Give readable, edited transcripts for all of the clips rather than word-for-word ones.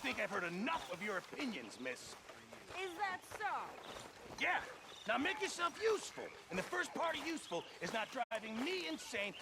think I've heard enough of your opinions, miss. Is that so? Yeah. Now make yourself useful. And the first part of useful is not driving me insane.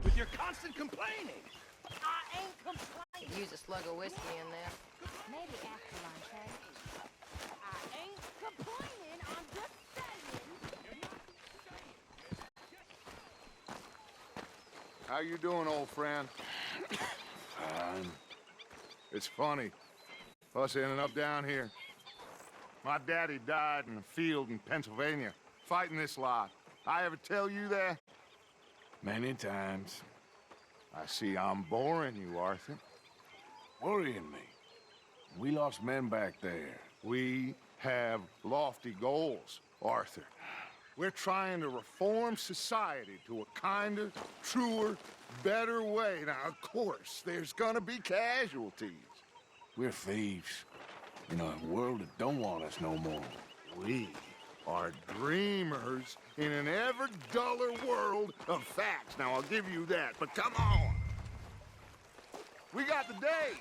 With your constant complaining. I ain't complaining. Use a slug of whiskey in there. Maybe after lunch, eh? I ain't complaining. I'm just saying. How you doing, old friend? Fine. It's funny, us ending up down here. My daddy died in a field in Pennsylvania, fighting this lot. I ever tell you that? Many times. I see I'm boring you, Arthur. Worrying me. We lost men back there. We have lofty goals, Arthur. We're trying to reform society to a kinder, truer, better way. Now, of course, there's gonna be casualties. We're thieves. In a world that don't want us no more. We are dreamers in an ever duller world of facts. Now, I'll give you that, but come on. We got the day.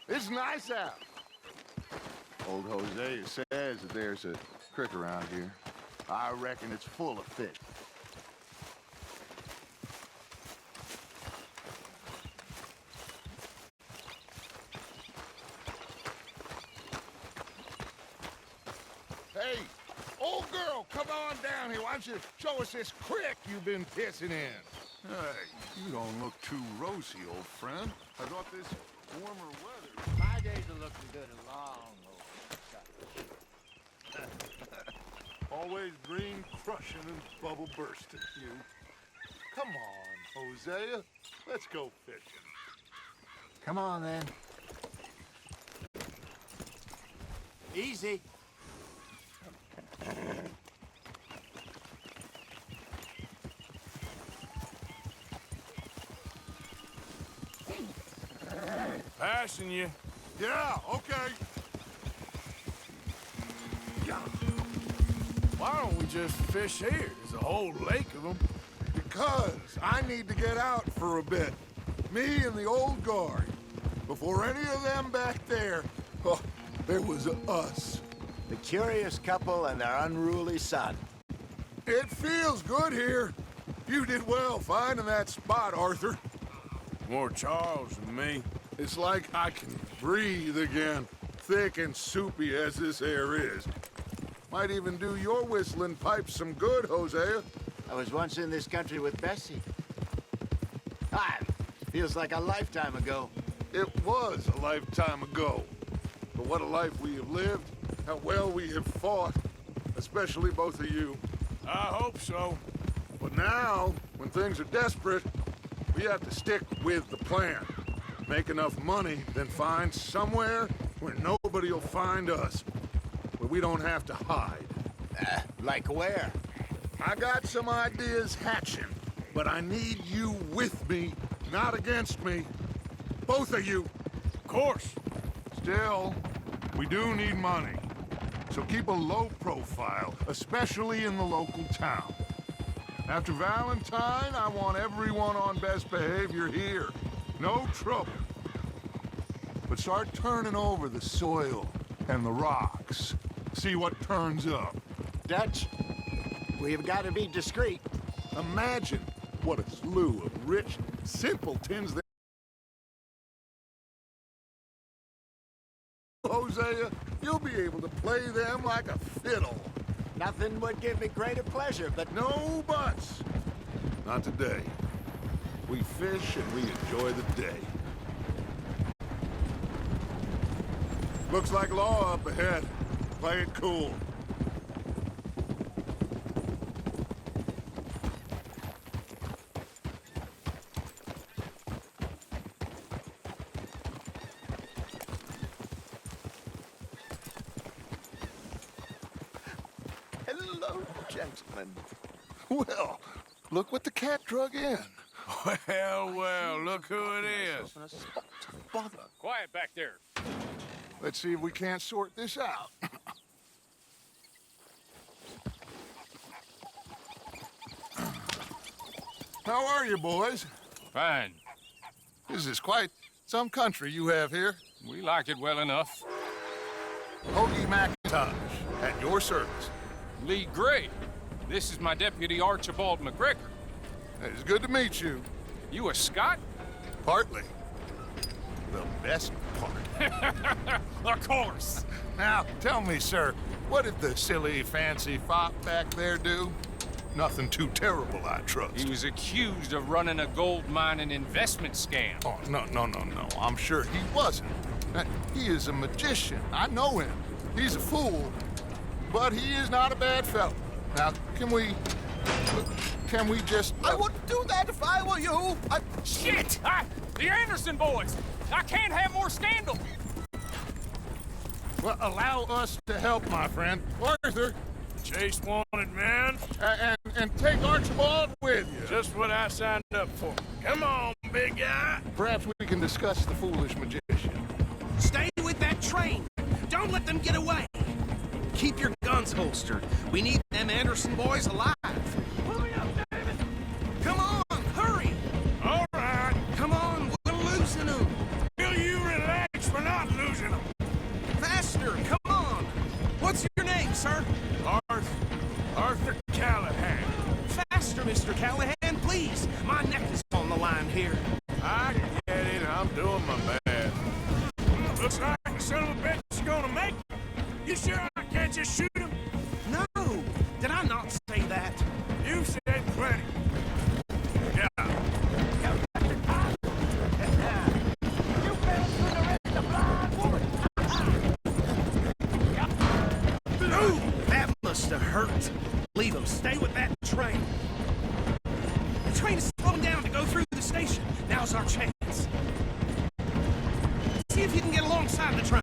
It's nice out. Old Hosea says that there's a creek around here. I reckon it's full of fish. Hey, old girl, come on down here. Why don't you show us this creek you've been pissing in? You don't look too rosy, old friend. I thought this warmer weather... My days are looking good and long over. Always green crushing and bubble bursting, you. Come on, Hosea. Let's go fishing. Come on, then. Easy. Passing you. Yeah, okay. Why don't we just fish here? There's a whole lake of them. Because I need to get out for a bit. Me and the old guard. Before any of them back there, oh, there was us. The curious couple and their unruly son. It feels good here. You did well finding that spot, Arthur. More Charles than me. It's like I can breathe again, thick and soupy as this air is. Might even do your whistling pipes some good, Hosea. I was once in this country with Bessie. Feels like a lifetime ago. It was a lifetime ago. But what a life we have lived, how well we have fought, especially both of you. I hope so. But now, when things are desperate, we have to stick with the plan. Make enough money, then find somewhere where nobody will find us. Where we don't have to hide. Like where? I got some ideas hatching, but I need you with me, not against me. Both of you. Of course. Still, we do need money. So keep a low profile, especially in the local town. After Valentine, I want everyone on best behavior here. No trouble. But start turning over the soil and the rocks. See what turns up. Dutch, we've got to be discreet. Imagine what a slew of rich simpletons there. Hosea, you'll be able to play them like a fiddle. Nothing would give me greater pleasure, but No buts. Not today. We fish and we enjoy the day. Looks like law up ahead. Play it cool. Hello, gentlemen. Well, look what the cat drug in. Well, look who it is. On a spot to bother. Quiet back there. Let's see if we can't sort this out. How are you, boys? Fine. This is quite some country you have here. We like it well enough. Hoagie McIntosh, at your service. Lee Gray. This is my deputy Archibald McGregor. It's good to meet you. You a Scot? Partly. The best part. Of course. Now, tell me, sir, what did the silly, fancy fop back there do? Nothing too terrible, I trust. He was accused of running a gold mining investment scam. Oh, no. I'm sure he wasn't. He is a magician. I know him. He's a fool, but he is not a bad fellow. Now, can we just... I wouldn't do that if I were you. Shit! The Anderson boys! I can't have more scandal! Well, allow us to help, my friend. Arthur, Chase wanted, man. and take Archibald with you. Just what I signed up for. Come on, big guy. Perhaps we can discuss the foolish magician. Stay with that train. Don't let them get away. Keep your guns holstered. We need them Anderson boys alive. Hurry up, David. Come on, hurry. All right. Come on, we're losing them. Will you relax? We're not losing them. Faster, come on. What's your name, sir? Arthur Callahan. Faster, Mr. Callahan, please. My neck is on the line here. I get it. I'm doing my best. Looks like the son of a bitch is gonna make it. You sure I can't just shoot him? No, did I not say that? You said plenty. Yeah. Ooh, that must have hurt. Leave them. Stay with that train. The train is slowing down to go through the station. Now's our chance. See if you can get alongside the train.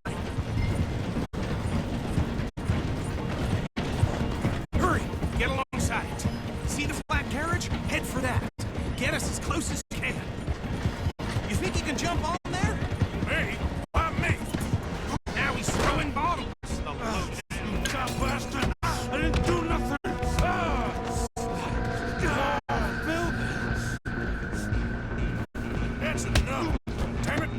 Hurry, get alongside it. See the flat carriage? Head for that. Get us as close as you can. You think you can jump on there? Me? Why me? Now he's throwing bottles. The load. God bastard! I didn't do nothing! That's enough! Damn it!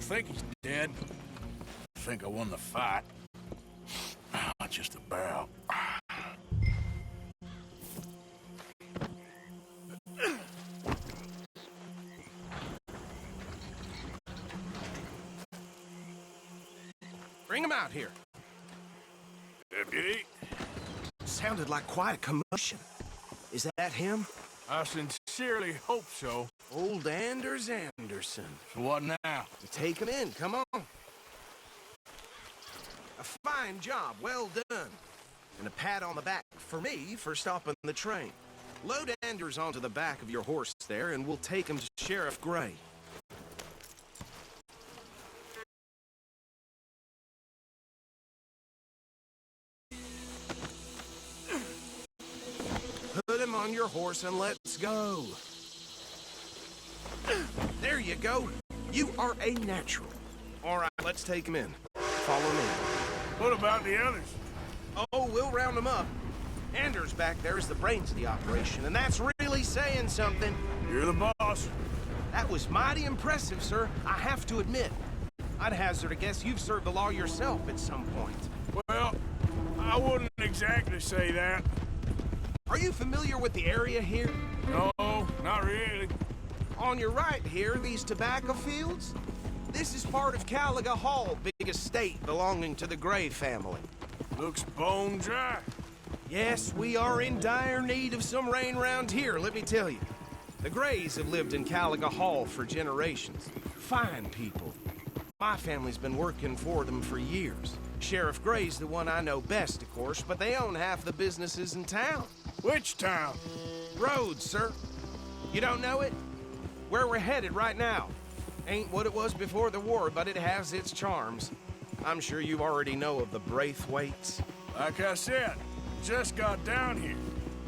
think he's dead. I think I won the fight. Just about. Bring him out here. Deputy, Sounded like quite a commotion. Is that him? I sincerely hope so. Old Anders Anderson. So what now? Take him in, come on. A fine job, well done. And a pat on the back for me for stopping the train. Load Anders onto the back of your horse there, and we'll take him to Sheriff Gray. Put him on your horse and let's go. There you go. You are a natural. All right, let's take him in. Follow me. What about the others? Oh, we'll round them up. Anders back there is the brains of the operation, and that's really saying something. You're the boss. That was mighty impressive, sir. I have to admit. I'd hazard a guess you've served the law yourself at some point. Well, I wouldn't exactly say that. Are you familiar with the area here? No, not really. On your right here, these tobacco fields? This is part of Caliga Hall, big estate belonging to the Gray family. Looks bone dry. Yes, we are in dire need of some rain round here, let me tell you. The Grays have lived in Caliga Hall for generations. Fine people. My family's been working for them for years. Sheriff Gray's the one I know best, of course, but they own half the businesses in town. Which town? Rhodes, sir. You don't know it? Where we're headed right now. Ain't what it was before the war, but it has its charms. I'm sure you already know of the Braithwaites. Like I said, just got down here.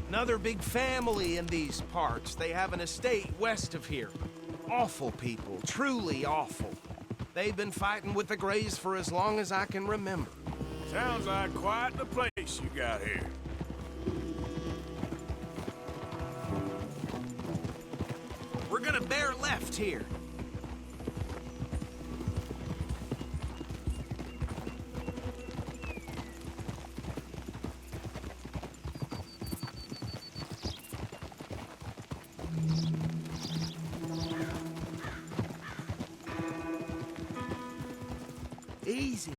Another big family in these parts. They have an estate west of here. Awful people, truly awful. They've been fighting with the Grays for as long as I can remember. Sounds like quite the place you got here. We're gonna bear left here. Easy.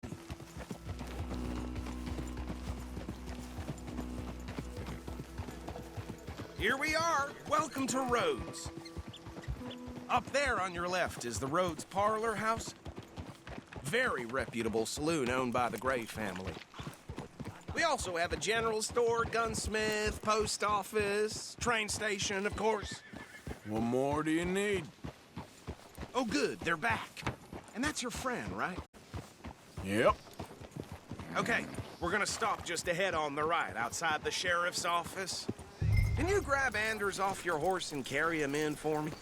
Here we are. Welcome to Rhodes. Up there on your left is the Rhodes Parlor House. Very reputable saloon owned by the Gray family. We also have a general store, gunsmith, post office, train station, of course. What more do you need? Oh, good, they're back. And that's your friend, right? Yep. Okay, we're gonna stop just ahead on the right, outside the sheriff's office. Can you grab Anders off your horse and carry him in for me?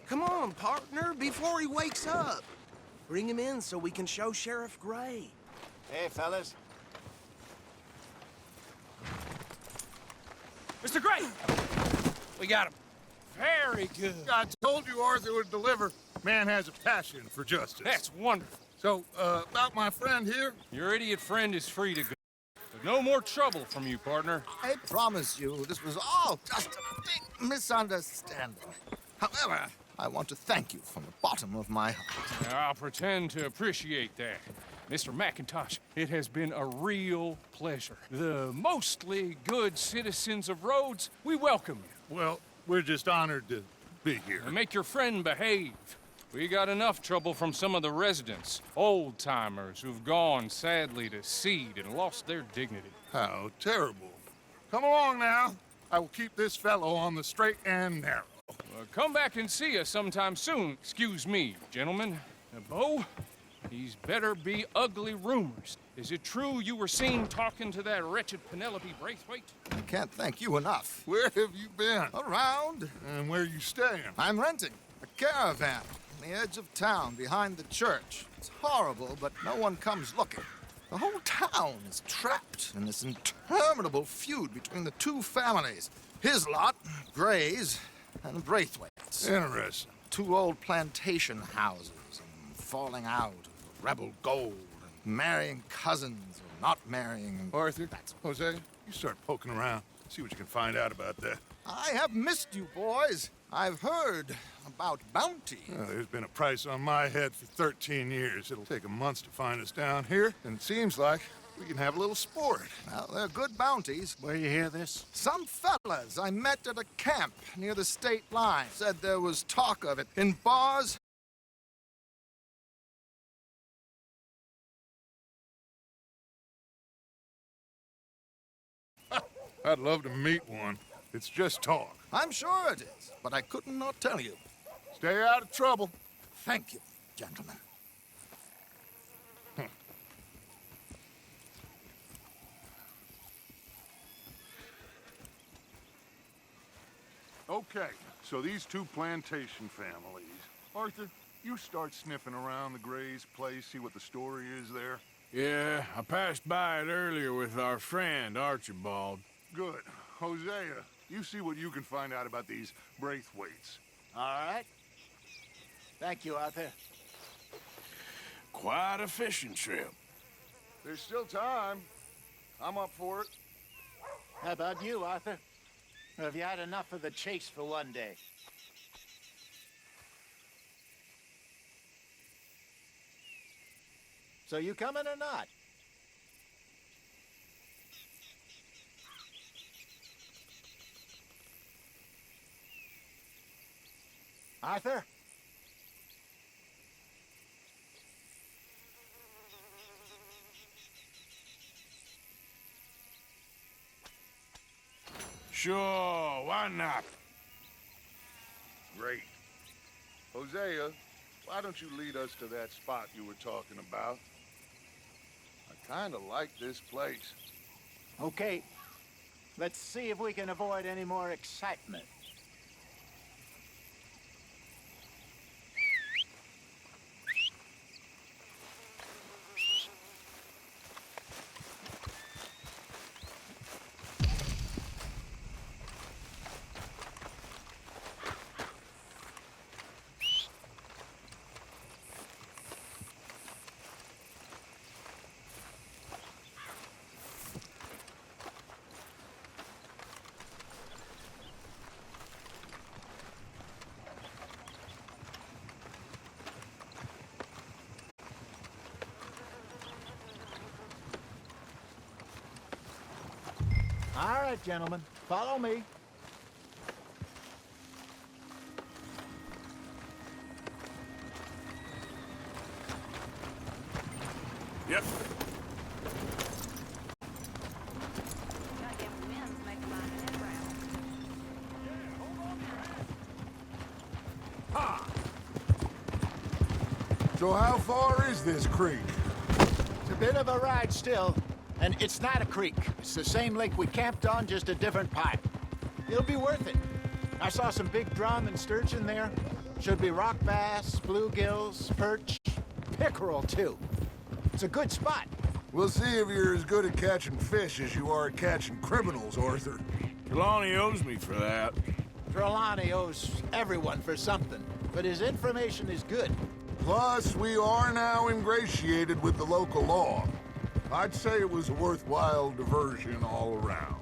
Come on, partner, before he wakes up. Bring him in so we can show Sheriff Gray. Hey, fellas. Mr. Gray! We got him. Very good. I told you Arthur would deliver. Man has a passion for justice. That's wonderful. So, about my friend here? Your idiot friend is free to go. But no more trouble from you, partner. I promise you, this was all just a big misunderstanding. However, I want to thank you from the bottom of my heart. Now, I'll pretend to appreciate that. Mr. McIntosh, it has been a real pleasure. The mostly good citizens of Rhodes, we welcome you. Well, we're just honored to be here. And make your friend behave. We got enough trouble from some of the residents, old-timers who've gone, sadly, to seed and lost their dignity. How terrible. Come along now. I will keep this fellow on the straight and narrow. Come back and see us sometime soon. Excuse me, gentlemen. Bo, these better be ugly rumors. Is it true you were seen talking to that wretched Penelope Braithwaite? I can't thank you enough. Where have you been? Around, And where you staying? I'm renting a caravan on the edge of town behind the church. It's horrible, but no one comes looking. The whole town is trapped in this interminable feud between the two families. His lot, Gray's, and Braithwaites. Interesting. 2 old plantation houses, and falling out of rebel gold, and marrying cousins or not marrying. And Arthur, Jose, you start poking around. See what you can find out about that. I have missed you, boys. I've heard about bounty. There's been a price on my head for 13 years. It'll take a month to find us down here, and it seems like we can have a little sport. Well, they're good bounties. Where you hear this? Some fellas I met at a camp near the state line said there was talk of it in bars. I'd love to meet one. It's just talk. I'm sure it is, but I couldn't not tell you. Stay out of trouble. Thank you, gentlemen. Okay, so these 2 plantation families. Arthur, you start sniffing around the Gray's place, see what the story is there. Yeah, I passed by it earlier with our friend, Archibald. Good. Hosea, you see what you can find out about these Braithwaites. All right. Thank you, Arthur. Quite a fishing trip. There's still time. I'm up for it. How about you, Arthur? Or have you had enough of the chase for one day? So you coming or not? Arthur? Sure, why not? Great. Hosea, why don't you lead us to that spot you were talking about? I kind of like this place. Okay. Let's see if we can avoid any more excitement. All right, gentlemen, follow me. Yep. Goddamn winds make my head round. So how far is this creek? It's a bit of a ride still, and it's not a creek. It's the same lake we camped on, just a different pipe. It'll be worth it. I saw some big drum and sturgeon there. Should be rock bass, bluegills, perch, pickerel, too. It's a good spot. We'll see if you're as good at catching fish as you are at catching criminals, Arthur. Trelawney owes me for that. Trelawney owes everyone for something, but his information is good. Plus, we are now ingratiated with the local law. I'd say it was a worthwhile diversion all around.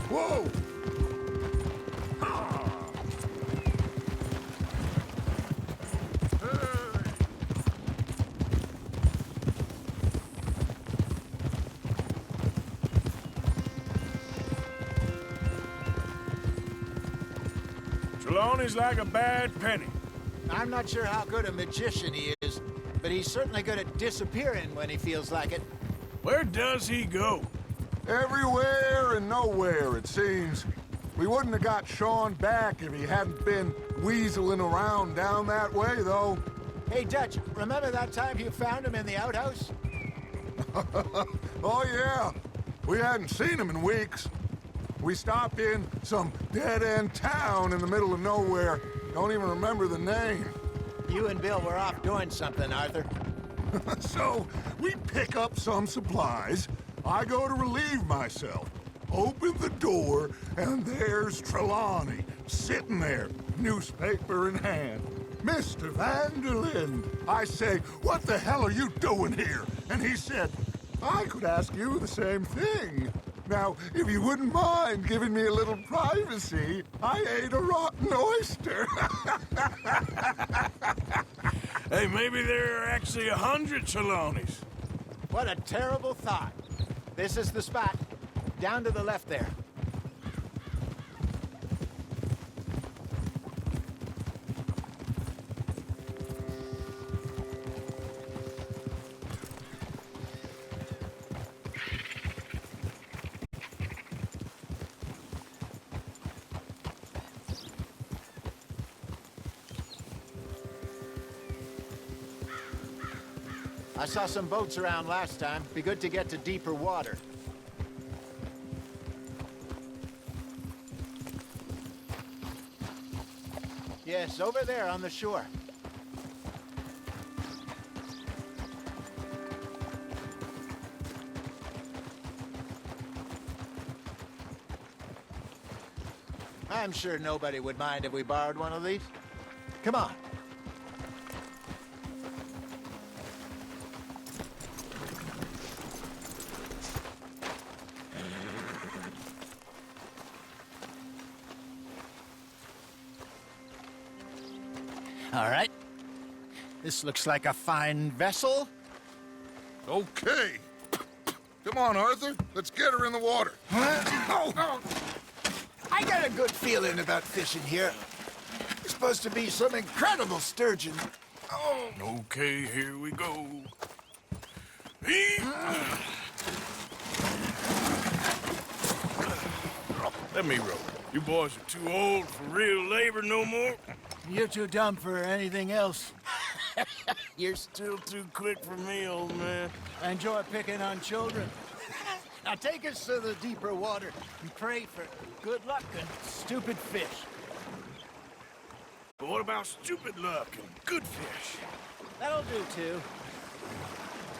Whoa! Trelawney's like a bad penny. I'm not sure how good a magician he is, but he's certainly good at disappearing when he feels like it. Where does he go? Everywhere and nowhere, it seems. We wouldn't have got Sean back if he hadn't been weaseling around down that way, though. Hey, Dutch, remember that time you found him in the outhouse? Oh, yeah. We hadn't seen him in weeks. We stopped in some dead-end town in the middle of nowhere. Don't even remember the name. You and Bill were off doing something, Arthur. So, we pick up some supplies. I go to relieve myself. Open the door, and there's Trelawney, sitting there, newspaper in hand. Mr. Vanderlyn. I say, what the hell are you doing here? And he said, I could ask you the same thing. Now, if you wouldn't mind giving me a little privacy, I ate a rotten oyster. Hey, maybe there are actually 100 Trelawneys. What a terrible thought. This is the spot. Down to the left there. I saw some boats around last time. Be good to get to deeper water. Yes, over there on the shore. I'm sure nobody would mind if we borrowed one of these. Come on. All right. This looks like a fine vessel. Okay. Come on, Arthur. Let's get her in the water. Oh. I got a good feeling about fishing here. There's supposed to be some incredible sturgeon. Oh. Okay, here we go. Let me row. You boys are too old for real labor no more. You're too dumb for anything else. You're still too quick for me, old man. I enjoy picking on children. Now take us to the deeper water and pray for good luck and stupid fish. But what about stupid luck and good fish? That'll do, too.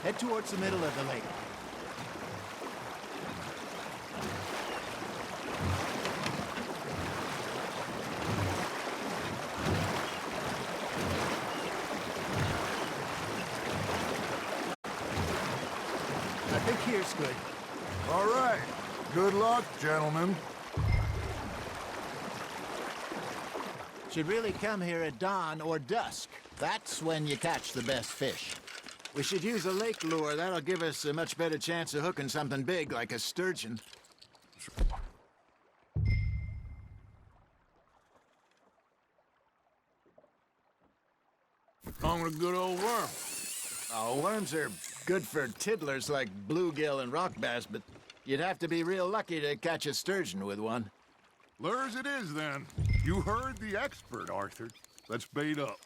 Head towards the middle of the lake. I think here's good. All right. Good luck, gentlemen. Should really come here at dawn or dusk. That's when you catch the best fish. We should use a lake lure. That'll give us a much better chance of hooking something big like a sturgeon. On with a good old worm. Oh, worms are good for tiddlers like bluegill and rock bass, but you'd have to be real lucky to catch a sturgeon with one. Lures it is, then. You heard the expert, Arthur. Let's bait up.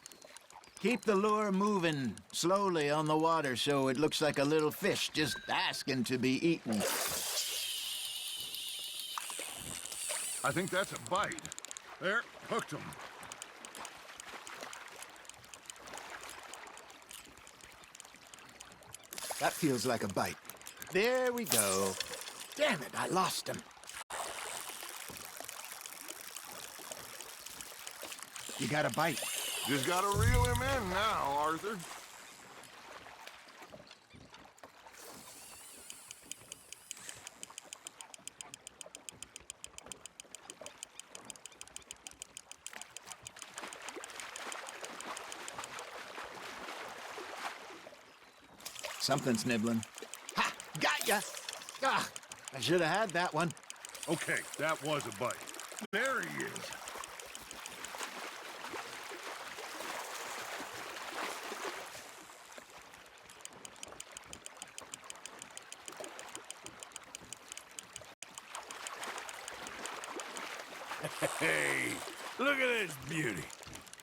Keep the lure moving slowly on the water so it looks like a little fish just asking to be eaten. I think that's a bite. There, hooked him. That feels like a bite. There we go. Damn it, I lost him. You got a bite. Just gotta reel him in now, Arthur. Something's nibbling. Ha! Got ya! Ah, I should have had that one. Okay, that was a bite. There he is. Hey, look at this beauty.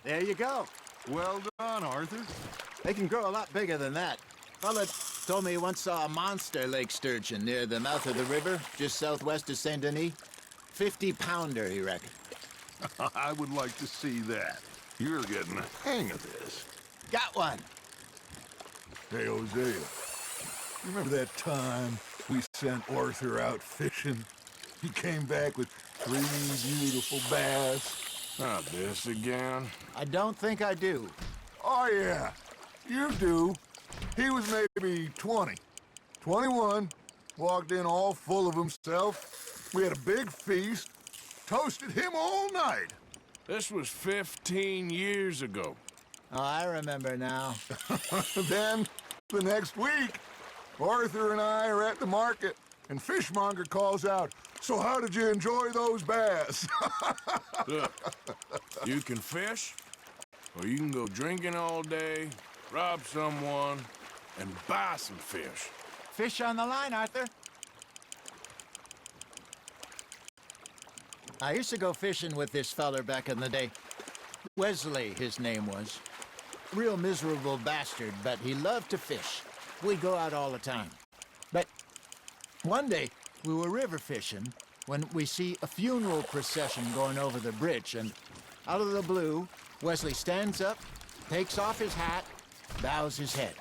There you go. Well done, Arthur. They can grow a lot bigger than that. Fella told me he once saw a monster lake sturgeon near the mouth of the river, just southwest of Saint Denis. 50-pounder, he reckon. I would like to see that. You're getting the hang of this. Got one. Hey, Hosea, you remember that time we sent Arthur out fishing? He came back with 3 beautiful bass. Not this again. I don't think I do. Oh, yeah, you do. He was maybe 20, 21, walked in all full of himself. We had a big feast, toasted him all night. This was 15 years ago. Oh, I remember now. Then, the next week, Arthur and I are at the market, and Fishmonger calls out, "So how did you enjoy those bass?" Look, you can fish, or you can go drinking all day, rob someone, and buy some fish. Fish on the line, Arthur. I used to go fishing with this feller back in the day. Wesley, his name was. Real miserable bastard, but he loved to fish. We'd go out all the time. But one day, we were river fishing when we see a funeral procession going over the bridge, and out of the blue, Wesley stands up, takes off his hat, bows his head.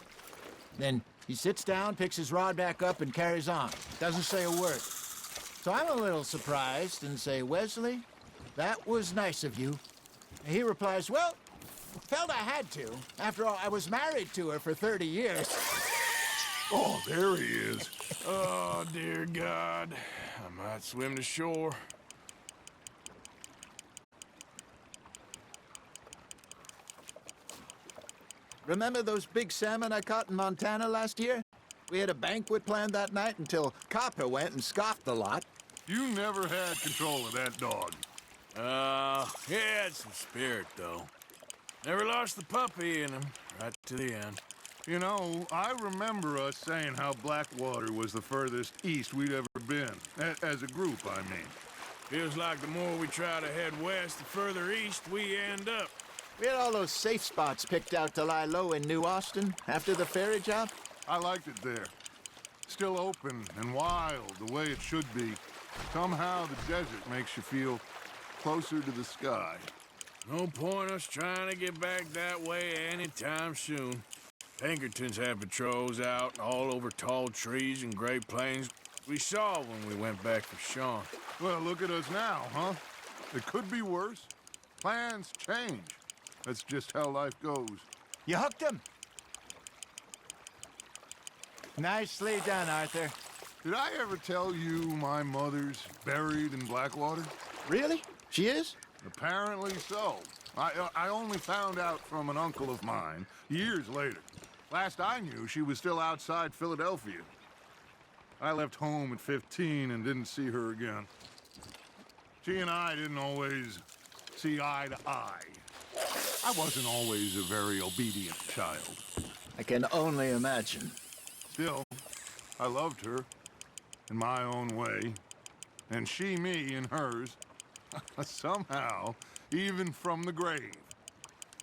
Then he sits down, picks his rod back up, and carries on. Doesn't say a word. So I'm a little surprised and say, "Wesley, that was nice of you." And he replies, "Well, felt I had to. After all, I was married to her for 30 years. Oh, there he is. Oh, dear God. I might swim to shore. Remember those big salmon I caught in Montana last year? We had a banquet planned that night until Copper went and scoffed the lot. You never had control of that dog. He had some spirit, though. Never lost the puppy in him, right to the end. You know, I remember us saying how Blackwater was the furthest east we'd ever been. As a group, I mean. Feels like the more we try to head west, the further east we end up. We had all those safe spots picked out to lie low in New Austin after the ferry job. I liked it there. Still open and wild, the way it should be. Somehow the desert makes you feel closer to the sky. No point us trying to get back that way anytime soon. Pinkertons had patrols out all over tall trees and Great Plains. We saw when we went back for Sean. Well, look at us now, huh? It could be worse. Plans change. That's just how life goes. You hooked him. Nicely done, Arthur. Did I ever tell you my mother's buried in Blackwater? Really? She is? Apparently so. I only found out from an uncle of mine years later. Last I knew, she was still outside Philadelphia. I left home at 15 and didn't see her again. She and I didn't always see eye to eye. I wasn't always a very obedient child. I can only imagine. Still, I loved her in my own way, and she me in hers. Somehow, even from the grave,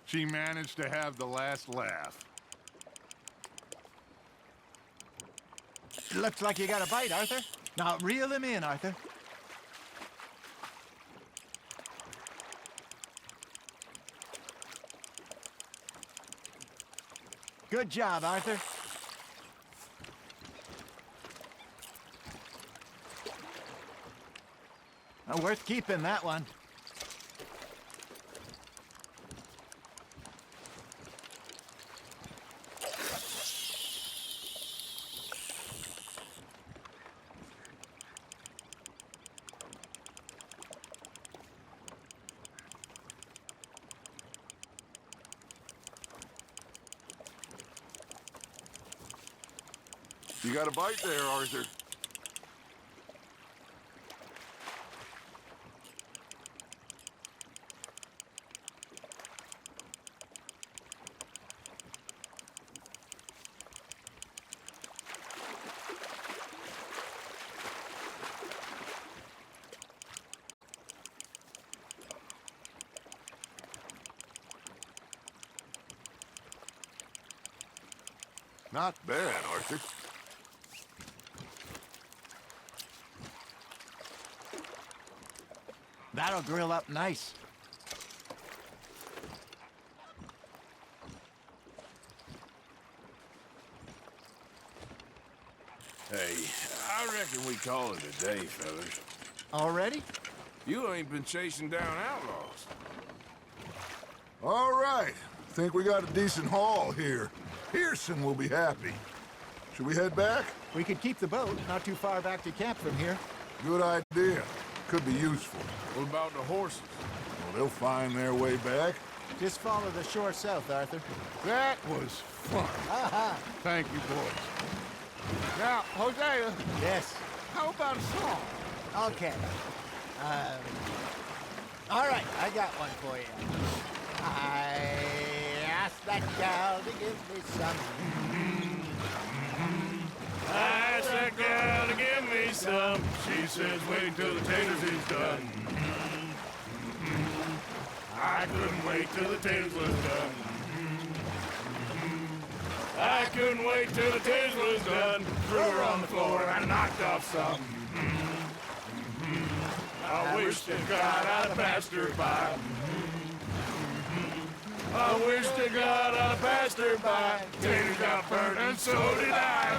she managed to have the last laugh. Looks like you got a bite, Arthur. Now, reel him in, Arthur. Good job, Arthur. Worth keeping, that one. You got a bite there, Arthur. Not bad, Arthur. That'll grill up nice. Hey, I reckon we call it a day, fellas. Already? You ain't been chasing down outlaws. All right. Think we got a decent haul here. Pearson will be happy. Should we head back? We could keep the boat not too far back to camp from here. Good idea. Could be useful. What about the horses? Well, they'll find their way back. Just follow the shore south, Arthur. That was fun. Aha! Thank you, boys. Now, Hosea, Yes. how about a song? Okay. All right, I got one for you. I asked that gal to give me some. I asked that gal to give me some. She says, wait till the taters is done. I couldn't wait till the taters was done. I couldn't wait till the taters was done. Threw her on the floor and I knocked off some. I wish to God I'd passed her by. I wish to God I'd passed her by. Taters got burned and so did I.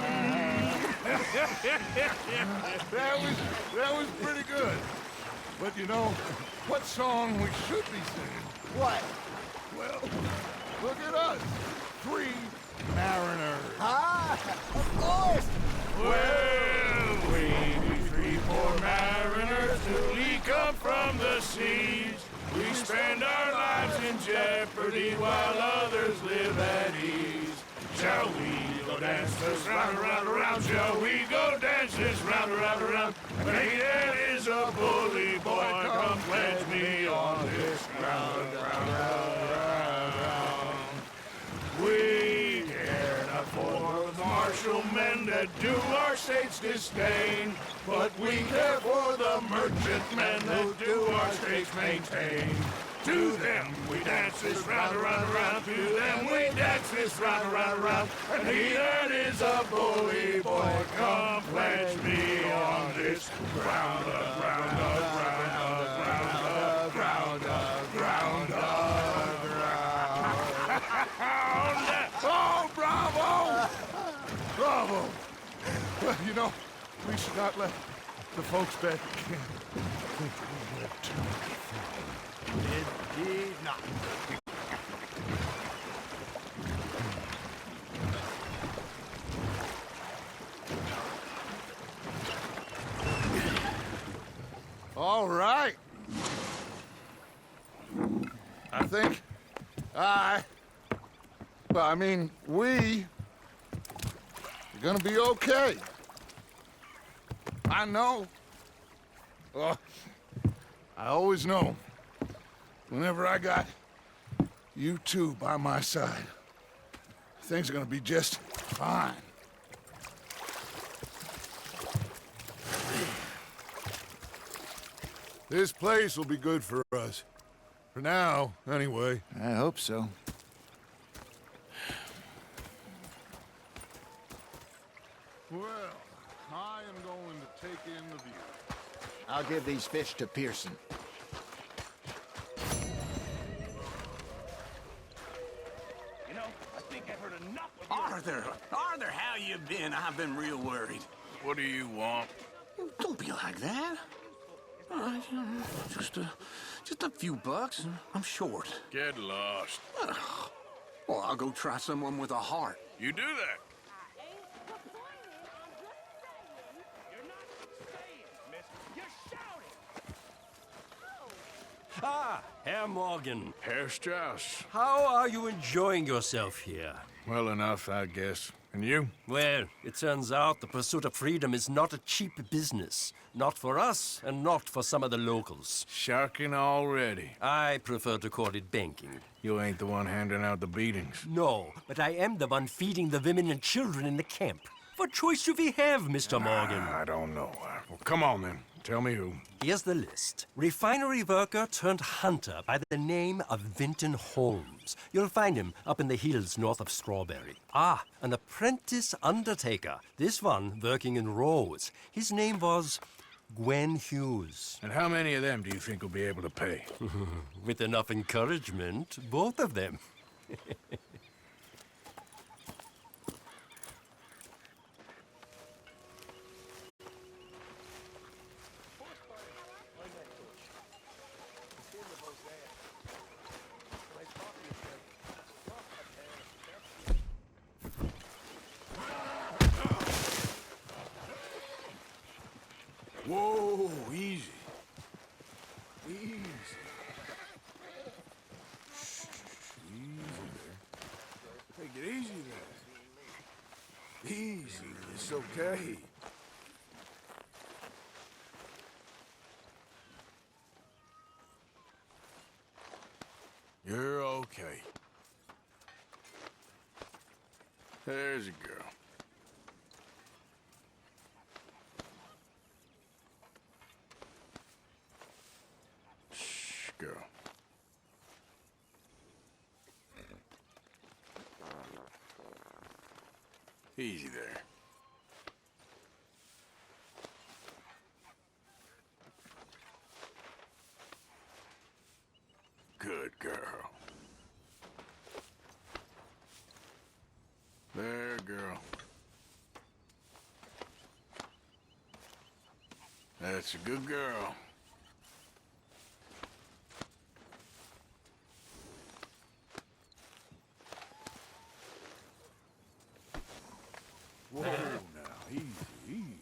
That was pretty good. But you know, what song we should be singing? What? Well, look at us. 3 mariners. Ah, of course. Well, we 3 poor mariners newly come from the seas. We spend our lives in jeopardy while others live at ease. Shall we go dance this round, around, around? Shall we go dance this round, around, around? That is a bully boy. Come pledge me on this ground, round, round, round, round. We care not for the martial men that do our state's disdain, but we care for the merchant men that do our state's maintain. To them we dance this round, around, around. To them we dance this round, around, around. And he that is a bully boy, come pledge me on this ground, ground, ground, ground, ground, ground, ground. Oh, bravo! Bravo! Well, you know, we should not let the folks back at camp think we went too far. Indeed not. All right. I think we are gonna be okay. I know. I always know. Whenever I got you two by my side, things are gonna be just fine. This place will be good for us. For now, anyway. I hope so. Well, I am going to take in the view. I'll give these fish to Pearson. You know, I think I've heard enough of Arthur, how you been? I've been real worried. What do you want? Don't be like that. Just a few bucks. I'm short. Get lost. Well, I'll go try someone with a heart. You do that. I ain't complaining, I'm just saying. You're not saying, miss. You're shouting. Ah, Herr Morgan. Herr Strauss. How are you enjoying yourself here? Well enough, I guess. And you? Well, it turns out the pursuit of freedom is not a cheap business. Not for us, and not for some of the locals. Sharking already. I prefer to call it banking. You ain't the one handing out the beatings. No, but I am the one feeding the women and children in the camp. What choice do we have, Mr. Morgan? I don't know. Well, come on, then. Tell me who. Here's the list. Refinery worker turned hunter by the name of Vinton Holmes. You'll find him up in the hills north of Strawberry. Ah, an apprentice undertaker. This one working in Rhodes. His name was Gwen Hughes. And how many of them do you think will be able to pay? With enough encouragement, both of them. Whoa, easy. Easy. Easy there. Take it easy there. Easy, it's okay. You're okay. There's a girl. Girl. Easy there. Good girl. There, girl. That's a good girl. Whoa, now, easy, easy.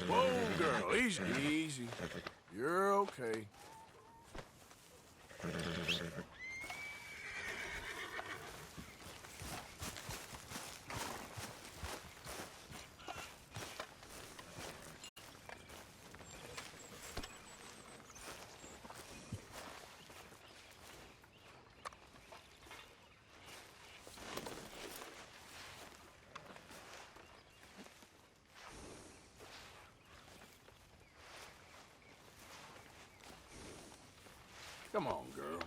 Whoa, girl, easy, easy. You're okay. Come on, girl.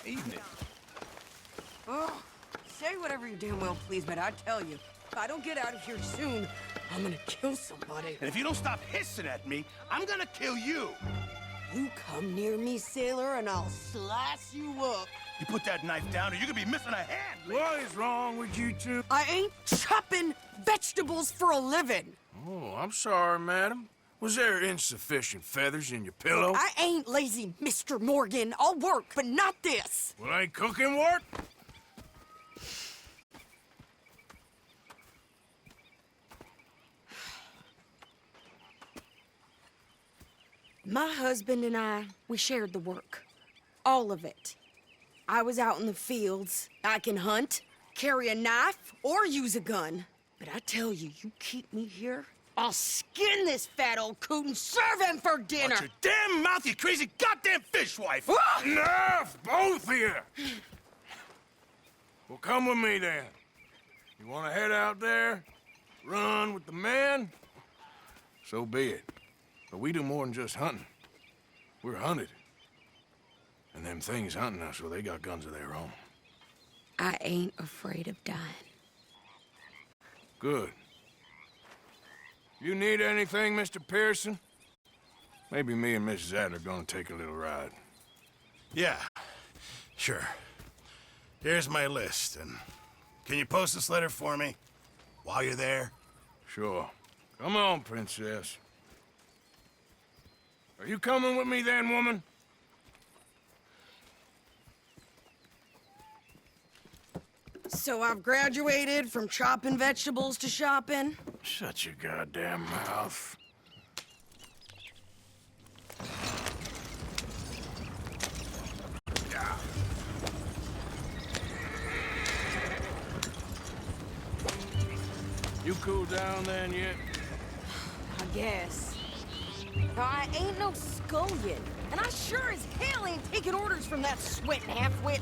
Evening. Oh, say whatever you damn well please, but I tell you, if I don't get out of here soon, I'm gonna kill somebody. And if you don't stop hissing at me, I'm gonna kill you. You come near me, sailor, and I'll slice you up. You put that knife down or you're gonna be missing a hand. What is wrong with you two? I ain't chopping vegetables for a living. Oh, I'm sorry, madam. Was there insufficient feathers in your pillow? I ain't lazy, Mr. Morgan. I'll work, but not this. Well, ain't cooking work? My husband and I, we shared the work. All of it. I was out in the fields. I can hunt, carry a knife, or use a gun. But I tell you, you keep me here, I'll skin this fat old coot and serve him for dinner. Watch your damn mouth, you crazy goddamn fishwife! Enough, both of you! Well, come with me, then. You want to head out there, run with the men? So be it. But we do more than just hunting. We're hunted. And them things hunting us, well, they got guns of their own. I ain't afraid of dying. Good. You need anything, Mr. Pearson? Maybe me and Mrs. Adler are gonna take a little ride. Yeah, sure. Here's my list, and can you post this letter for me while you're there? Sure. Come on, princess. Are you coming with me then, woman? So I've graduated from chopping vegetables to shopping. Shut your goddamn mouth. You cool down then yet? I guess. I ain't no scullion, and I sure as hell ain't taking orders from that sweating half-wit.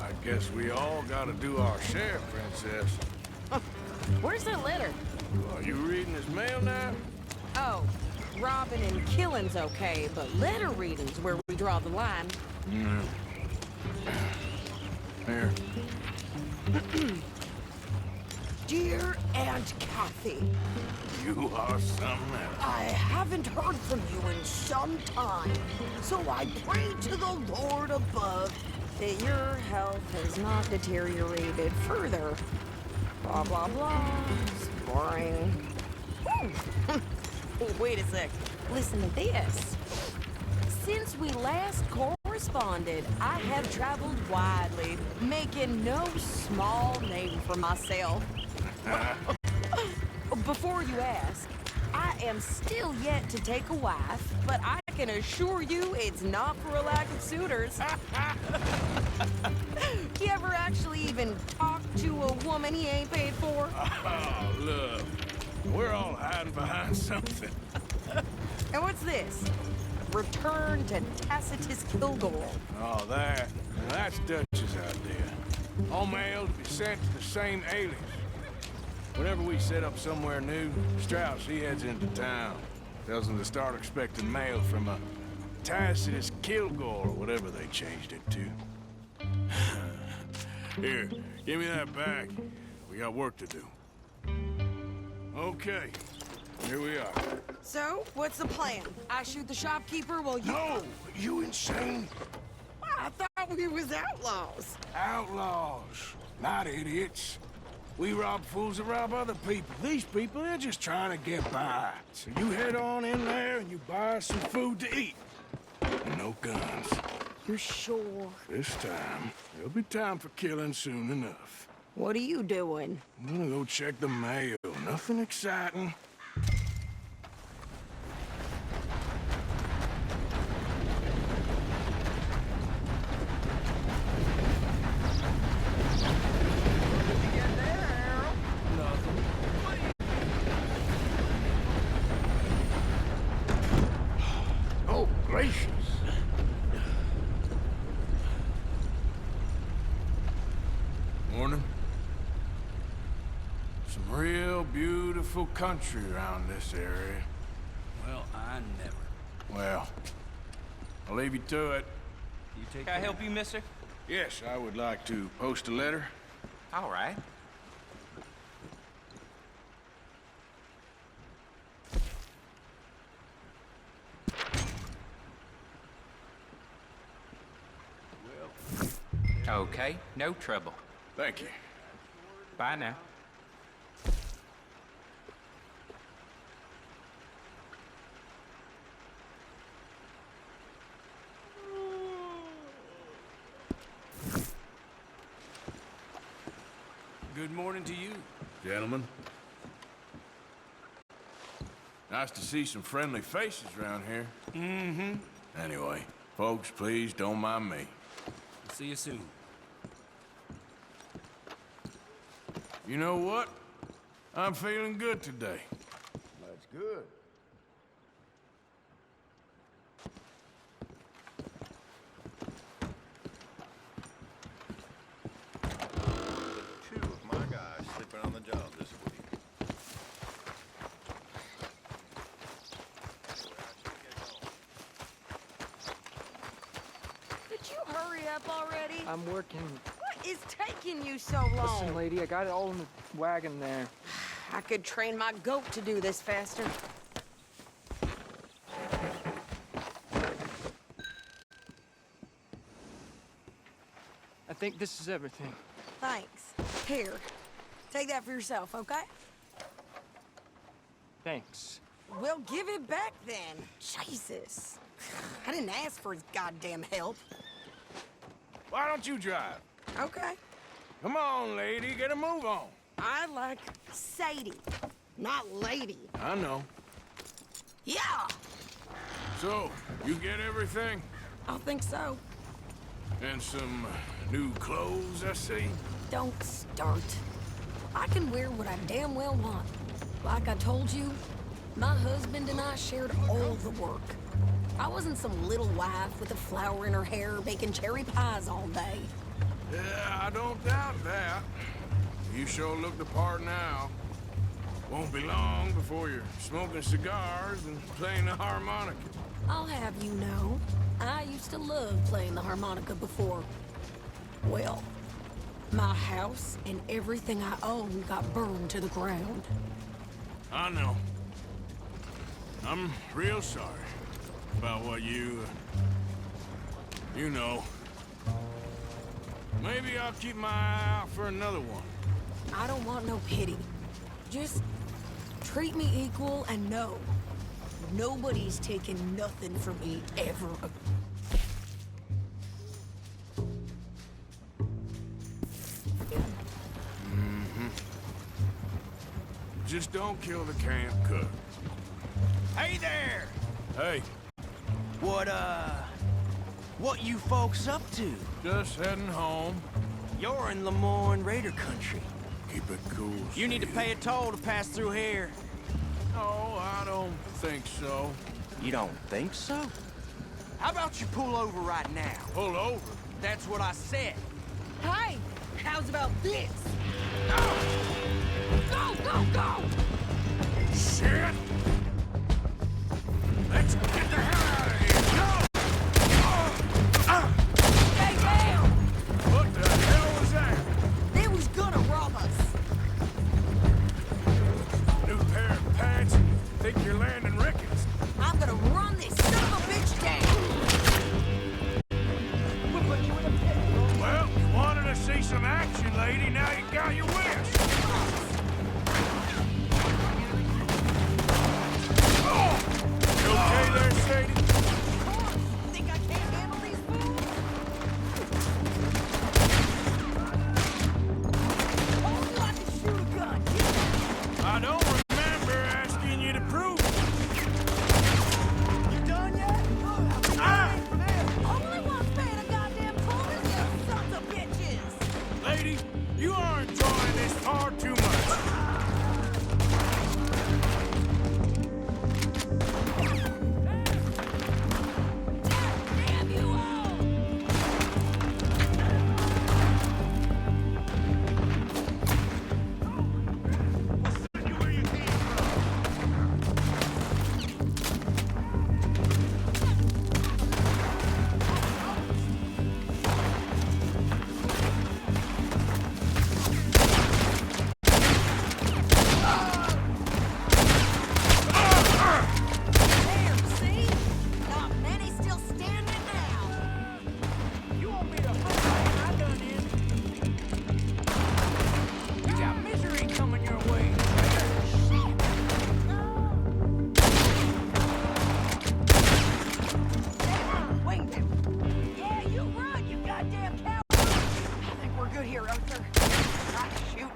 I guess we all gotta do our share, Princess. Where's that letter? Are you reading his mail now? Oh, robbing and killing's okay, but letter reading's where we draw the line. Here. Dear Aunt Kathy, You are something else. I haven't heard from you in some time, so I pray to the Lord above that your health has not deteriorated further. Blah, blah, blah. It's boring. Wait a sec. Listen to this. Since we last corresponded, I have traveled widely, making no small name for myself. Before you ask, I am still yet to take a wife, but I can assure you it's not for a lack of suitors. You ever actually even talk to a woman he ain't paid for? Oh, look. We're all hiding behind something. And what's this? Return to Tacitus Kilgore. Oh, that. Now, that's Dutch's idea. All mail to be sent to the same alias. Whenever we set up somewhere new, Strauss, he heads into town. Tells them to start expecting mail from a Tacitus Kilgore, or whatever they changed it to. Here, give me that back. We got work to do. Okay, here we are. So, what's the plan? I shoot the shopkeeper while you... No! You insane? I thought we was outlaws. Outlaws, not idiots. We rob fools that rob other people. These people, they're just trying to get by. So you head on in there and you buy some food to eat. And no guns. You're sure? This time, there'll be time for killing soon enough. What are you doing? I'm gonna go check the mail. Nothing exciting. Oh, gracious. Morning. Some real beautiful country around this area. Well, I never. Well, I'll leave you to it. You take Can I help you, mister? Yes, I would like to post a letter. All right. Okay, no trouble. Thank you. Bye now. Good morning to you, gentlemen. Nice to see some friendly faces around here. Mm-hmm. Anyway, folks, please don't mind me. See you soon. You know what? I'm feeling good today. That's good. Two of my guys sleeping on the job this week. Could you hurry up already? I'm working. What is taking you so long? Listen, lady, I got it all in the wagon there. I could train my goat to do this faster. I think this is everything. Thanks. Here, take that for yourself, okay? Thanks. Well, give it back then. Jesus. I didn't ask for his goddamn help. Why don't you drive? Okay. Come on, lady, get a move on. I like Sadie, not lady. I know. Yeah, So, you get everything? I think so. And some new clothes, I see? Don't start. I can wear what I damn well want. Like I told you, My husband and I shared all the work. I wasn't some little wife with a flower in her hair baking cherry pies all day. Yeah, I don't doubt that. You sure look the part now. Won't be long before you're smoking cigars and playing the harmonica. I'll have you know, I used to love playing the harmonica before. Well, my house and everything I owned got burned to the ground. I know. I'm real sorry about what you know. Maybe I'll keep my eye out for another one. I don't want no pity. Just treat me equal and know nobody's taking nothing from me ever. Just don't kill the camp cook. Hey there! Hey, What you folks up to? just heading home. You're in Lemoyne Raider country. Keep it cool. You need to pay a toll to pass through here. No, I don't think so. You don't think so? How about you pull over right now? Pull over. That's what I said. Hey, how's about this? Go, go, go! Shit! Let's get the hell out of here! Stay down! What the hell was that? They was gonna rob us. New pair of pants? Think you're landing Ricketts? I'm gonna run this son of a bitch down. We'll put you in a pit. Well, you wanted to see some action, lady. Now you got your wish. You okay there, Sadie? Think I can't handle these fools? Told you I could shoot a gun. I don't remember asking you to prove it. You done yet? Only one's paying a goddamn toll is you sons of bitches. Lady, you are enjoying this far too much. Damn you all! There, see? Not many still standing now. You won't be the first thing I done is. You got misery coming your way. Wait there. Yeah, you run, you goddamn coward. I think we're good here, Arthur. Not shooting.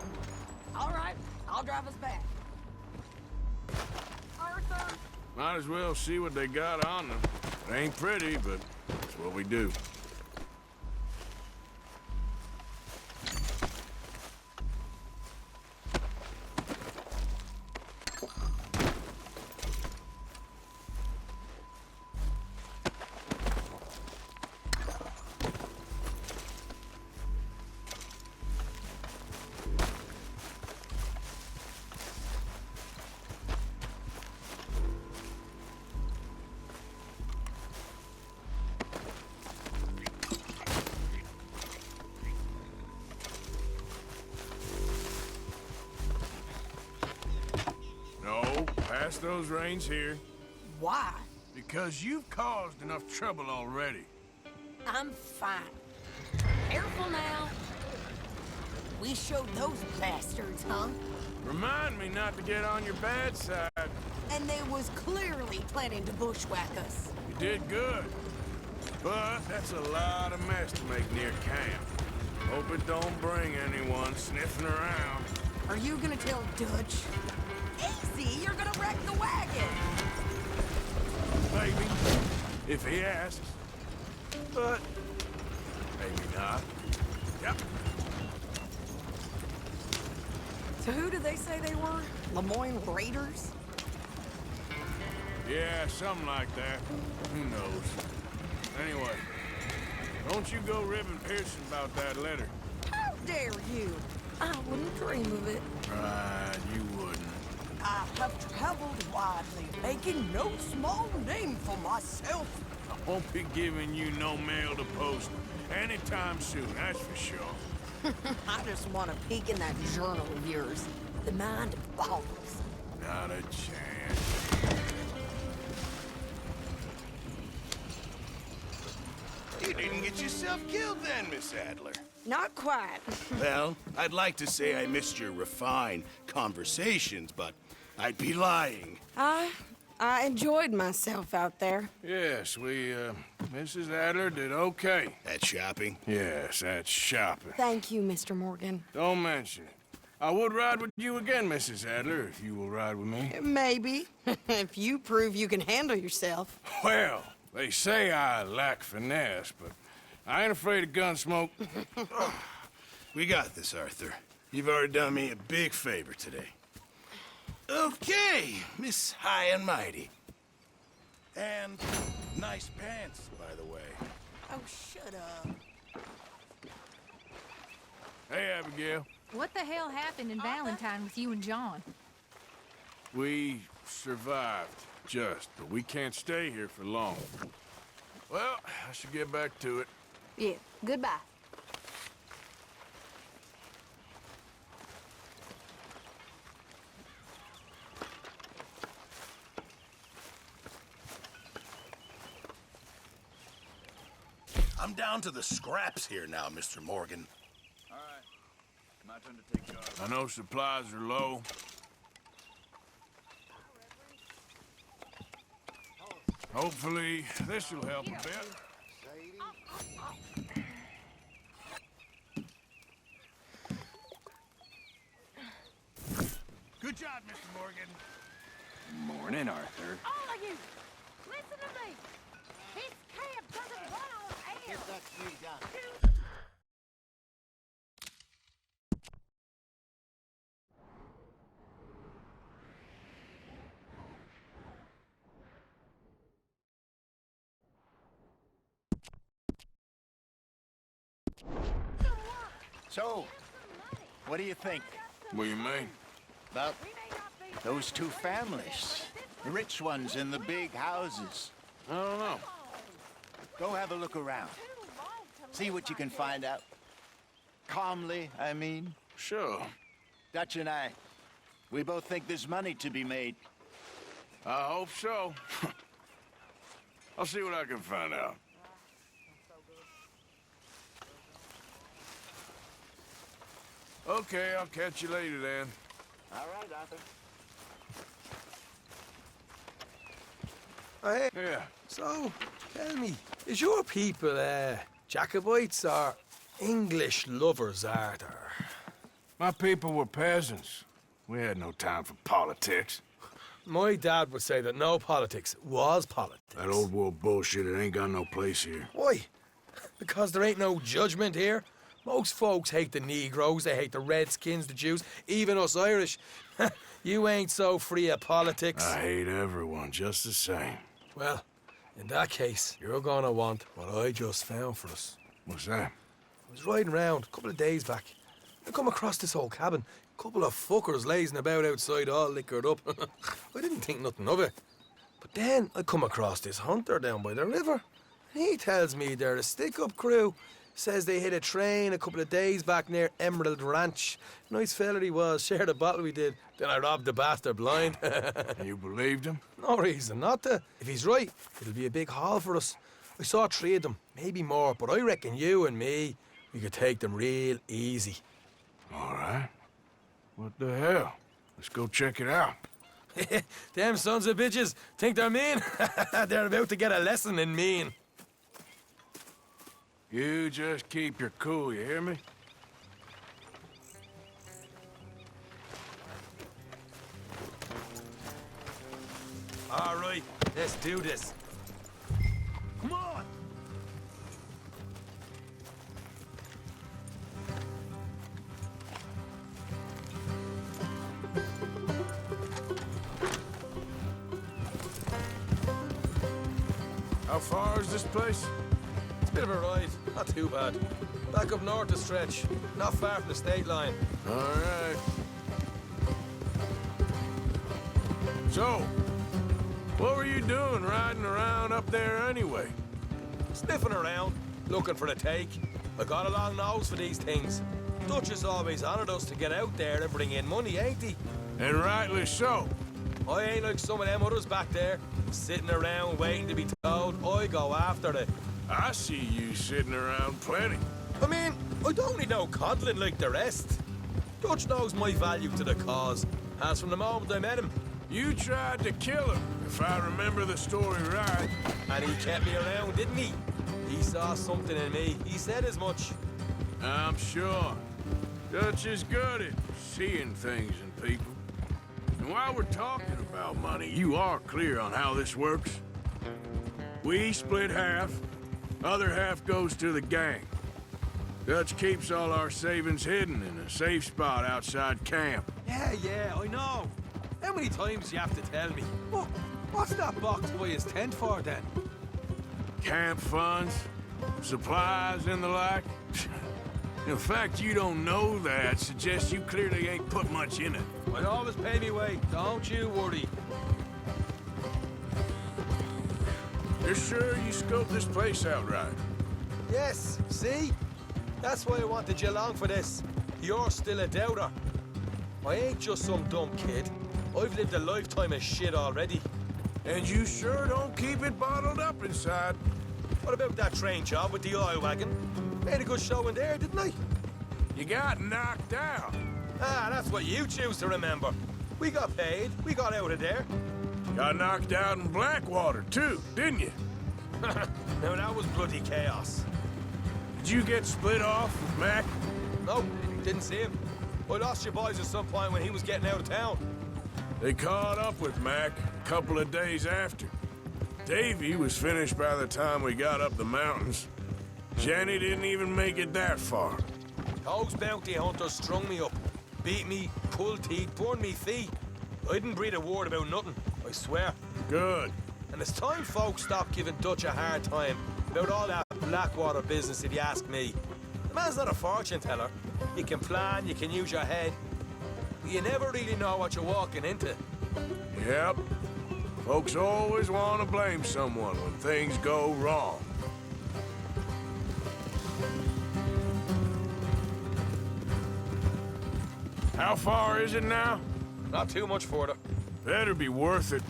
All right, I'll drive us back. Arthur. Might as well see what they got on them. It ain't pretty, but it's what we do. No, pass those reins here. Why? Because you've caused enough trouble already. I'm fine. Careful now. We showed those bastards, huh? Remind me not to get on your bad side. And they was clearly planning to bushwhack us. You did good. But that's a lot of mess to make near camp. Hope it don't bring anyone sniffing around. Are you gonna tell Dutch? Easy, you're gonna wreck the wagon. Maybe, if he asks. But maybe not. Yep. So who did they say they were? Lemoyne Raiders? Yeah, something like that. Who knows? Anyway, don't you go ribbing Pearson about that letter. How dare you? I wouldn't dream of it. Right, you wouldn't. I have traveled widely, making no small name for myself. I won't be giving you no mail to post anytime soon, that's for sure. I just want to peek in that journal of yours. The mind boggles. Not a chance. You didn't get yourself killed then, Miss Adler. Not quite. Well, I'd like to say I missed your refined conversations, but I'd be lying. I enjoyed myself out there. Yes, Mrs. Adler did okay. At shopping? Yes, that's shopping. Thank you, Mr. Morgan. Don't mention it. I would ride with you again, Mrs. Adler, if you will ride with me. Maybe. If you prove you can handle yourself. Well, they say I lack finesse, but I ain't afraid of gun smoke. We got this, Arthur. You've already done me a big favor today. Okay, Miss High and Mighty. And nice pants, by the way. Oh, shut up. Hey, Abigail. What the hell happened in Valentine with you and John? We survived, but we can't stay here for long. Well, I should get back to it. Yeah, goodbye. I'm down to the scraps here now, Mr. Morgan. All right. My turn to take charge. I know supplies are low. Hopefully, this will help a bit. Good job, Mr. Morgan. Morning, Arthur. All of you, listen to me. This cab doesn't run on air. Get that tree down. So, what do you think What do you mean? about those two families? The rich ones in the big houses. I don't know. Go have a look around. See what you can find out. Calmly, I mean. Sure. Dutch and I, we both think there's money to be made. I hope so. I'll see what I can find out. Okay, I'll catch you later then. All right, Arthur. Hey, Yeah. so, tell me, is your people, Jacobites or English lovers, Arthur? My people were peasants. We had no time for politics. My dad would say that no politics was politics. That old world bullshit, it ain't got no place here. Why? Because there ain't no judgment here. Most folks hate the Negroes, they hate the Redskins, the Jews, even us Irish. You ain't so free of politics. I hate everyone just the same. Well, in that case, you're gonna want what I just found for us. What's that? I was riding around a couple of days back. I come across this old cabin. A couple of fuckers lazing about outside all liquored up. I didn't think nothing of it. But then I come across this hunter down by the river. And he tells me they're a stick-up crew. Says they hit a train a couple of days back near Emerald Ranch. Nice fella he was, shared a bottle we did. Then I robbed the bastard blind. You believed him? No reason not to. If he's right, it'll be a big haul for us. I saw 3 of them, maybe more, but I reckon you and me, we could take them real easy. All right. What the hell? Let's go check it out. Them sons of bitches think they're mean. They're about to get a lesson in mean. You just keep your cool, you hear me? All right, let's do this. Come on! far is this place? It's a bit of a ride, not too bad. Back up north a stretch, not far from the state line. All right. So, what were you doing riding around up there anyway? Sniffing around, looking for the take. I got a long nose for these things. Dutch has always honoured us to get out there and bring in money, ain't he? And rightly so. I ain't like some of them others back there, sitting around waiting to be told. I go after it. I see you sitting around plenty. I mean, I don't need no coddling like the rest. Dutch knows my value to the cause, as from the moment I met him. You tried to kill him, if I remember the story right. And he kept me around, didn't he? He saw something in me. He said as much. I'm sure. Dutch is good at seeing things in people. And while we're talking about money, you are clear on how this works? We split half, other half goes to the gang. Dutch keeps all our savings hidden in a safe spot outside camp. Yeah, I know. How many times do you have to tell me? What's that box by his tent for, then? Camp funds, supplies, and the like. The fact you don't know that suggests you clearly ain't put much in it. I always pay me way, don't you worry. You're sure you scoped this place out right? Yes, see? That's why I wanted you along for this. You're still a doubter. I ain't just some dumb kid. I've lived a lifetime of shit already. And you sure don't keep it bottled up inside. What about that train job with the oil wagon? Made a good show in there, didn't I? You got knocked out. Ah, that's what you choose to remember. We got paid. We got out of there. Got knocked out in Blackwater, too, didn't you? Now, that was bloody chaos. Did you get split off with Mac? No, didn't see him. I lost your boys at some point when he was getting out of town. They caught up with Mac a couple of days after. Davy was finished by the time we got up the mountains. Jenny didn't even make it that far. Those bounty hunters strung me up. Beat me, pulled teeth, burned me feet. I didn't breathe a word about nothing, I swear. Good. And it's time folks stopped giving Dutch a hard time about all that Blackwater business, if you ask me. The man's not a fortune teller. You can plan, you can use your head. But you never really know what you're walking into. Yep. Folks always want to blame someone when things go wrong. How far is it now? Not too much further. Better be worth it.